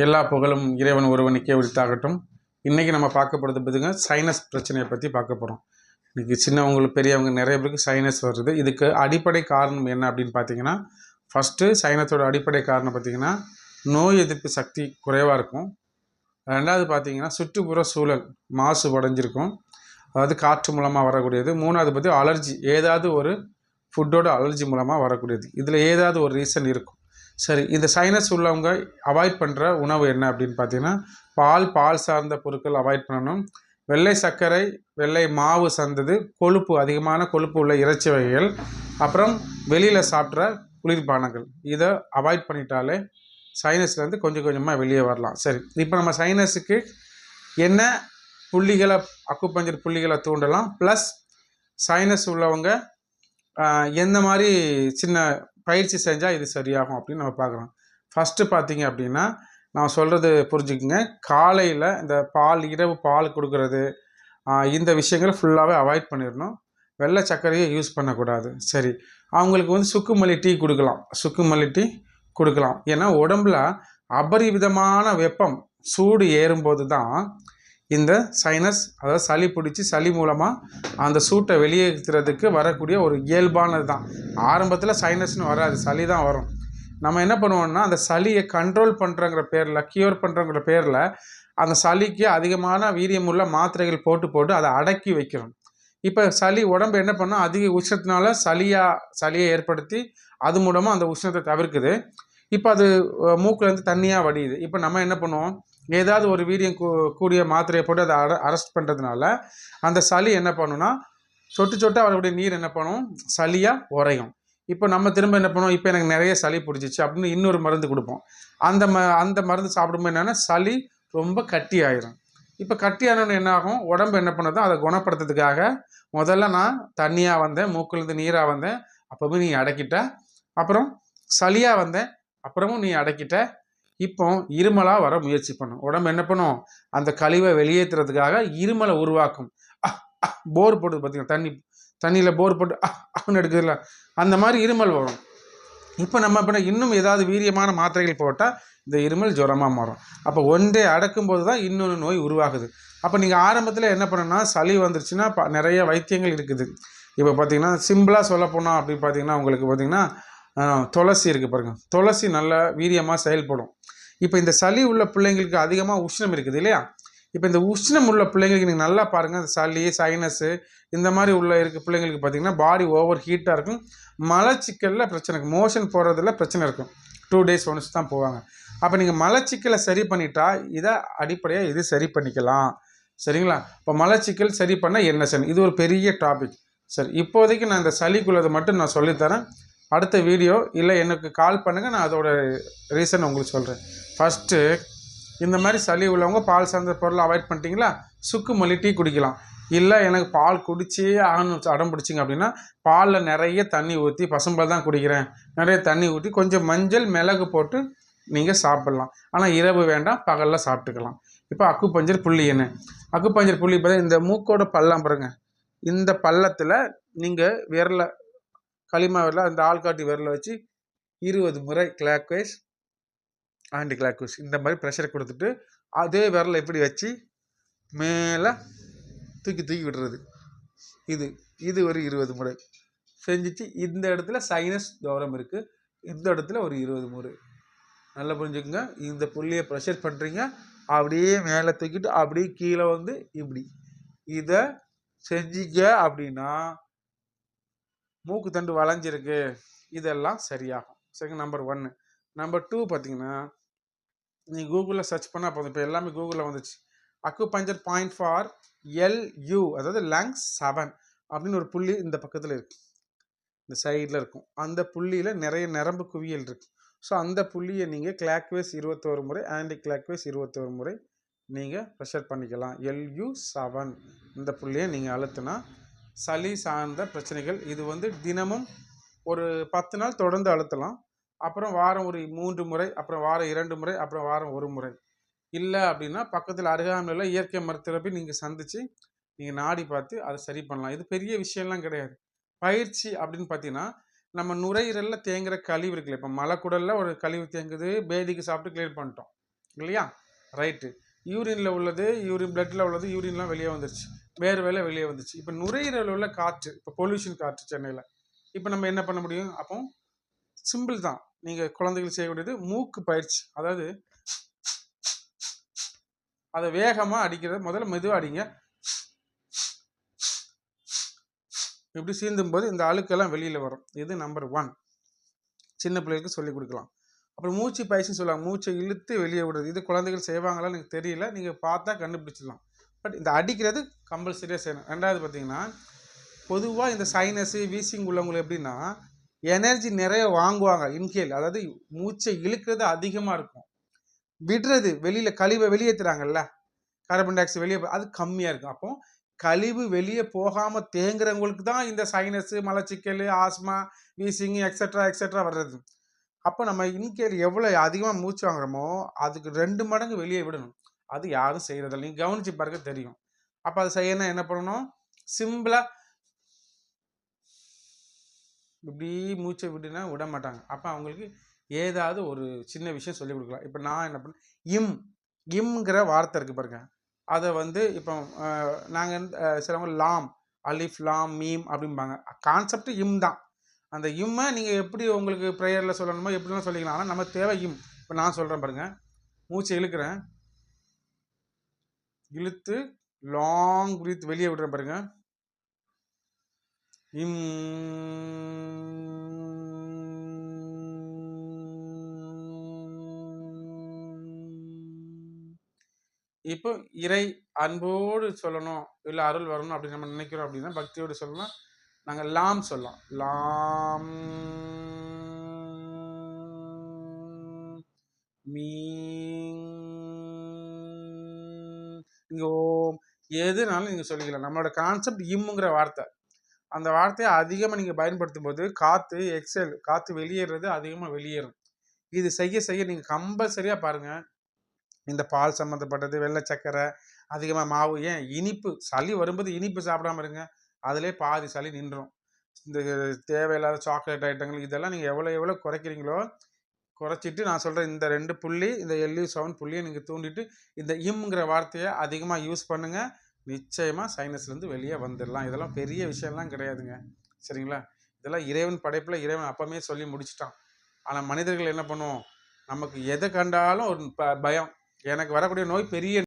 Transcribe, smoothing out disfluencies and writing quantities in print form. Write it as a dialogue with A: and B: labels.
A: எல்லா புகழும் இறைவன் ஒருவனுக்கே உரித்தாகட்டும். இன்றைக்கி நம்ம பார்க்க போகிறது பார்த்திங்க சைனஸ் பிரச்சனையை பற்றி பார்க்க போகிறோம். இன்றைக்கி சின்னவங்களுக்கு பெரியவங்க நிறைய பேருக்கு சைனஸ் வருது. இதுக்கு அடிப்படை காரணம் என்ன அப்படின்னு பார்த்தீங்கன்னா, ஃபஸ்ட்டு சைனஸோட அடிப்படை காரணம் பார்த்திங்கன்னா நோய் எதிர்ப்பு சக்தி குறைவாக இருக்கும். ரெண்டாவது பார்த்திங்கன்னா சுற்றுப்புற சூழல் மாசுபடைஞ்சிருக்கும், அதாவது காற்று மூலமாக வரக்கூடியது. மூணாவது பற்றி அலர்ஜி, ஏதாவது ஒரு ஃபுட்டோட அலர்ஜி மூலமாக வரக்கூடியது. இதில் ஏதாவது ஒரு ரீசன் இருக்கும். சரி, இந்த சைனஸ் உள்ளவங்க அவாய்ட் பண்ணுற உணவு என்ன அப்படின்னு பார்த்தீங்கன்னா, பால் சார்ந்த பொருட்கள் அவாய்ட் பண்ணணும். வெள்ளை சர்க்கரை, வெள்ளை மாவு சார்ந்தது, கொழுப்பு அதிகமான கொழுப்பு உள்ள இறைச்சி வகைகள், அப்புறம் வெளியில் சாப்பிட்ற குளிர்பானங்கள், இதை அவாய்ட் பண்ணிட்டாலே சைனஸ்லேருந்து கொஞ்சம் கொஞ்சமாக வெளியே வரலாம். சரி, இப்போ நம்ம சைனஸுக்கு என்ன புள்ளிகளை, அக்குபஞ்சர் புள்ளிகளை தூண்டலாம், ப்ளஸ் சைனஸ் உள்ளவங்க எந்த மாதிரி சின்ன பயிற்சி செஞ்சால் இது சரியாகும் அப்படின்னு நம்ம பார்க்குறோம். ஃபஸ்ட்டு பார்த்தீங்க அப்படின்னா, நான் சொல்கிறது புரிஞ்சுக்குங்க. காலையில் இந்த இரவு பால் கொடுக்கறது, இந்த விஷயங்களை ஃபுல்லாகவே அவாய்ட் பண்ணிடணும். வெள்ளை சர்க்கரையை யூஸ் பண்ணக்கூடாது. சரி, அவங்களுக்கு வந்து சுக்குமல்லி டீ கொடுக்கலாம். ஏன்னா உடம்புல அபரிவிதமான வெப்பம், சூடு ஏறும்போது தான் இந்த சைனஸ், அதாவது சளி பிடிச்சி சளி மூலமாக அந்த சூட்டை வெளியேற்றுறதுக்கு வரக்கூடிய ஒரு இயல்பானது தான். ஆரம்பத்தில் சைனஸ்னு வராது, சளி தான் வரும். நம்ம என்ன பண்ணுவோம்னா, அந்த சளியை கண்ட்ரோல் பண்ணுறங்கிற பேரில், க்யூர் பண்ணுறங்கிற பேரில் அந்த சளிக்கு அதிகமான வீரியமுள்ள மாத்திரைகள் போட்டு அதை அடக்கி வைக்கிறோம். இப்போ உடம்பு என்ன பண்ணோம், அதிக உஷ்ணத்தினால சளியை ஏற்படுத்தி அது மூலமாக அந்த உஷ்ணத்தை தவிர்க்குது. இப்போ அது மூக்குலேருந்து தண்ணியாக வடியுது. இப்போ நம்ம என்ன பண்ணுவோம், ஏதாவது ஒரு வீரியம் கூடிய மாத்திரையை போட்டு அதை அரெஸ்ட் பண்ணுறதுனால அந்த சளி என்ன பண்ணுன்னா, சொட்டாக வரக்கூடிய நீர் என்ன பண்ணும், சளியாக உறையும். இப்போ நம்ம திரும்ப என்ன பண்ணுவோம், இப்போ எனக்கு நிறைய சளி பிடிச்சிச்சு அப்படின்னு இன்னொரு மருந்து கொடுப்போம். அந்த மருந்து சாப்பிடும்போது என்னென்னா சளி ரொம்ப கட்டி ஆயிரும். இப்போ கட்டி ஆனோன்னு என்ன ஆகும், உடம்பு என்ன பண்ணுதோ அதை குணப்படுத்துறதுக்காக முதல்ல நான் தண்ணியாக வந்தேன், மூக்குலேருந்து நீராக வந்தேன், அப்போவே நீ அடக்கிட்ட. அப்புறம் சளியாக வந்தேன், அப்புறமும் நீ அடக்கிட்ட. இப்போ இருமலாக வர முயற்சி பண்ணும். உடம்பு என்ன பண்ணும், அந்த கழிவை வெளியேற்றுறதுக்காக இருமலை உருவாக்கும். போர் போடுது பார்த்தீங்கன்னா, தண்ணியில் போர் போட்டு அப்படின்னு எடுக்குதுல்ல, அந்த மாதிரி இருமல் வரும். இப்போ நம்ம இப்போ இன்னும் ஏதாவது வீரியமான மாத்திரைகள் போட்டால் இந்த இருமல் ஜுரமாக மாறும். அப்போ ஒன்றே அடக்கும்போது தான் இன்னொன்று நோய் உருவாகுது. அப்போ நீங்கள் ஆரம்பத்தில் என்ன பண்ணணும்னா, சளி வந்துருச்சுன்னா நிறைய வைத்தியங்கள் இருக்குது. இப்போ பார்த்தீங்கன்னா சிம்பிளாக சொல்ல போனோம் அப்படின்னு பார்த்தீங்கன்னா, உங்களுக்கு பார்த்தீங்கன்னா துளசி இருக்குது பாருங்கள். துளசி நல்ல வீரியமாக செயல்படும். இப்போ இந்த சளி உள்ள பிள்ளைங்களுக்கு அதிகமாக உஷ்ணம் இருக்குது இல்லையா, இப்போ இந்த உஷ்ணம் உள்ள பிள்ளைங்களுக்கு நீங்கள் நல்லா பாருங்கள், இந்த சளி சைனஸு இந்த மாதிரி இருக்க பிள்ளைங்களுக்கு பார்த்தீங்கன்னா பாடி ஓவர் ஹீட்டாக இருக்கும். மலச்சிக்கலில் பிரச்சனை இருக்கும், மோஷன் போகிறதுல பிரச்சனை இருக்கும். 2 days ஒன்ஸ் தான் போவாங்க. அப்போ நீங்கள் மலச்சிக்கலை சரி பண்ணிட்டா இதை அடிப்படையாக இது சரி பண்ணிக்கலாம். சரிங்களா? இப்போ மலச்சிக்கல் சரி பண்ணால் என்ன சரி, இது ஒரு பெரிய டாபிக். சரி, இப்போதைக்கு நான் இந்த சளிக்குள்ளதை மட்டும் நான் சொல்லித்தரேன். அடுத்த வீடியோ இல்லை எனக்கு கால் பண்ணுங்கள், நான் அதோட ரீசன் உங்களுக்கு சொல்கிறேன். ஃபஸ்ட்டு, இந்த மாதிரி சளி உள்ளவங்க பால் சார்ந்த பொருளை அவாய்ட் பண்ணிட்டீங்களா, சுக்குமல்லி டீ குடிக்கலாம். இல்லை எனக்கு பால் குடிச்சே ஆகணும் அடம் பிடிச்சிங்க அப்படின்னா, பாலில் நிறைய தண்ணி ஊற்றி, பசும்பால் தான் குடிக்கிறேன், நிறைய தண்ணி ஊற்றி கொஞ்சம் மஞ்சள் மிளகு போட்டு நீங்கள் சாப்பிட்லாம். ஆனால் இரவு வேண்டாம், பகலில் சாப்பிட்டுக்கலாம். இப்போ அக்குபஞ்சர் புள்ளி என்ன, அக்குபஞ்சர் புள்ளி பார்த்தா இந்த மூக்கோட பள்ளம் பாருங்க, இந்த பள்ளத்தில் நீங்கள் விரலை களிமா விரல அந்த ஆள்காட்டி விரலை வச்சு 20 முறை கிளாக்வைஸ் ஆன்டி கிளாக்வைஸ் இந்த மாதிரி ப்ரெஷரை கொடுத்துட்டு அதே விரலை எப்படி வச்சு மேலே தூக்கி விடுறது. இது ஒரு 20 முறை செஞ்சிச்சு. இந்த இடத்துல சைனஸ் தோரம் இருக்குது, இந்த இடத்துல ஒரு 20 முறை. நல்லா புரிஞ்சுக்குங்க. இந்த புள்ளியை ப்ரெஷர் பண்ணுறீங்க, அப்படியே மேலே தூக்கிட்டு அப்படியே கீழே வந்து இப்படி இதை செஞ்சிங்க அப்படின்னா மூக்கு தண்டு வளைஞ்சிருக்கு, இதெல்லாம் சரியாகும். சரி, நம்பர் 1. நம்பர் 2 பார்த்தீங்கன்னா, நீங்கள் கூகுளில் சர்ச் பண்ணால் போதும், இப்போ எல்லாமே கூகுளில் வந்துச்சு. அக்குபஞ்சர் பாயிண்ட் ஃபார் LU, அதாவது லங்ஸ் 7 அப்படின்னு ஒரு புள்ளி இந்த பக்கத்தில் இருக்குது, இந்த சைடில் இருக்கும். அந்த புள்ளியில் நிறைய நரம்பு குவியல் இருக்குது. ஸோ அந்த புள்ளியை நீங்கள் கிளாக்வேஸ் 21 முறை, ஆன்டி கிளாக்வேஸ் 21 முறை நீங்கள் ப்ரெஷர் பண்ணிக்கலாம். LU 7 இந்த புள்ளியை நீங்கள் அழுத்தினா சளி சார்ந்த பிரச்சனைகள், இது வந்து தினமும் ஒரு 10 நாள் தொடர்ந்து அழுத்தலாம். அப்புறம் வாரம் ஒரு 3 முறை, அப்புறம் வாரம் 2 முறை, அப்புறம் வாரம் 1 முறை. இல்லை அப்படின்னா பக்கத்தில் அருகாமையில் இயற்கை மருத்துவரை நீங்கள் சந்தித்து நீங்கள் நாடி பார்த்து அதை சரி பண்ணலாம். இது பெரிய விஷயம்லாம் கிடையாது. பயிற்சி அப்படின்னு பார்த்தீங்கன்னா, நம்ம நுரையீரலில் தேங்குகிற கழிவு இருக்குல்ல, இப்போ மலைக்குடலில் ஒரு கழிவு தேங்குது, பேதிக்கு சாப்பிட்டு கிளியர் பண்ணிட்டோம். இல்லையா? ரைட்டு. யூரினில் உள்ளது பிளட்டில் உள்ளது யூரின்லாம் வெளியே வந்துருச்சு, வேர்வையில வெளியே வந்துச்சு. இப்போ நுரையீரலில் உள்ள காற்று, இப்போ பொல்யூஷன் காற்று சென்னையில், இப்போ நம்ம என்ன பண்ண முடியும்? அப்போ சிம்பிள் தான். நீங்கள் குழந்தைகள் செய்யக்கூடியது மூக்கு பயிற்சி. அதாவது அதை வேகமாக அடிக்கிறது, முதல்ல மெதுவாக அடிங்க. இப்படி சீந்தும் போது இந்த அழுக்கெல்லாம் வெளியில் வரும். இது நம்பர் 1. சின்ன பிள்ளைகளுக்கு சொல்லிக் கொடுக்கலாம். அப்புறம் மூச்சு பயிற்சின்னு சொல்லுவாங்க, மூச்சை இழுத்து வெளியே விடுறது. இது குழந்தைகள் செய்வாங்களான்னு எனக்கு தெரியல, நீங்கள் பார்த்தா கண்டுபிடிச்சிடலாம். பட் இந்த அடிக்கிறது கம்பல்சரியாக செய்யணும். ரெண்டாவது பார்த்தீங்கன்னா, பொதுவாக இந்த சைனஸு வீசிங் உள்ளவங்களுக்கு எப்படின்னா எனர்ஜி நிறைய வாங்குவாங்க இன்ஹேல், அதாவது மூச்சை இழுக்கிறது அதிகமாக இருக்கும், விடுறது வெளியில் கழிவை வெளியேற்றுறாங்கல்ல, கார்பன் டை ஆக்சைடு வெளியே, அது கம்மியாக இருக்கும். அப்போ கழிவு வெளியே போகாமல் தேங்குறவங்களுக்கு தான் இந்த சைனஸு, மலச்சிக்கல், ஆஸ்மா, வீசிங் எக்ஸெட்ரா வர்றது. அப்போ நம்ம இன்ஹேல் எவ்வளோ அதிகமாக மூச்சு வாங்குறோமோ அதுக்கு 2 மடங்கு வெளியே விடணும். அது யாரும் செய்கிறதில்ல, நீங்கள் கவனிச்சு பாருங்க தெரியும். அப்போ அதை செய்யணும், என்ன பண்ணணும்? சிம்பிளாக இப்படி மூச்சை விட்டுனா விட மாட்டாங்க. அப்போ அவங்களுக்கு ஏதாவது ஒரு சின்ன விஷயம் சொல்லிக் கொடுக்கலாம். இப்போ நான் என்ன பண்ணேன், இம்ங்கிற வார்த்தை இருக்குது பாருங்க, அதை வந்து இப்போ நாங்கள் சிலவங்க லாம், அலிஃப் லாம் மீம் அப்படிம்பாங்க. கான்செப்ட் இம் தான். அந்த இம்மை நீங்கள் எப்படி உங்களுக்கு ப்ரேயரில் சொல்லணுமோ எப்படிலாம் சொல்லிக்கலாம். ஆனால் நம்ம தேவை இம். இப்போ நான் சொல்கிறேன் பாருங்கள், மூச்சை இழுக்கிறேன், இழுத்து லாங் பிரீத் வெளியே விடுறேன் பாருங்க, இம். இப்போ இறை அன்போடு சொல்லணும், இல்லை அருள் வரணும் அப்படின்னு நம்ம நினைக்கிறோம் அப்படின்னா, பக்தியோடு சொல்லணும், நாங்கள் லாம் சொல்லலாம். லாம் மீங். நீங்கள் ஓம் எதுனாலும் நீங்கள் சொல்லிக்கலாம். நம்மளோட கான்செப்ட் இம்முங்கிற வார்த்தை. அந்த வார்த்தையை அதிகமாக நீங்கள் பயன்படுத்தும் போது காற்று எக்ஸல், காற்று வெளியேறது அதிகமாக வெளியேறும். இது செய்ய செய்ய நீங்கள் கம்பல்சரியாக பாருங்கள், இந்த பால் சம்மந்தப்பட்டது, வெள்ளை சக்கரை, அதிகமாக மாவு, ஏன் இனிப்பு, சளி வரும்போது இனிப்பு சாப்பிடாம இருங்க, அதிலே பாதி சளி நின்றும். இந்த தேவையில்லாத சாக்லேட் ஐட்டங்கள் இதெல்லாம் நீங்கள் எவ்வளோ குறைக்கிறீங்களோ குறைச்சிட்டு, நான் சொல்கிறேன் இந்த 2 புள்ளி, இந்த LU7 புள்ளியை நீங்கள் தூண்டிட்டு இந்த இம்ங்கிற வார்த்தையை அதிகமாக யூஸ் பண்ணுங்கள். நிச்சயமாக சைனஸ்லேருந்து வெளியே வந்துடலாம். இதெல்லாம் பெரிய விஷயம்லாம் கிடையாதுங்க, சரிங்களா? இதெல்லாம் இறைவன் படைப்பில் இறைவன் அப்பமே சொல்லி முடிச்சிட்டான். ஆனால் மனிதர்கள் என்ன பண்ணுவோம், நமக்கு எதை கண்டாலும் ஒரு பயம். எனக்கு வரக்கூடிய நோய் பெரிய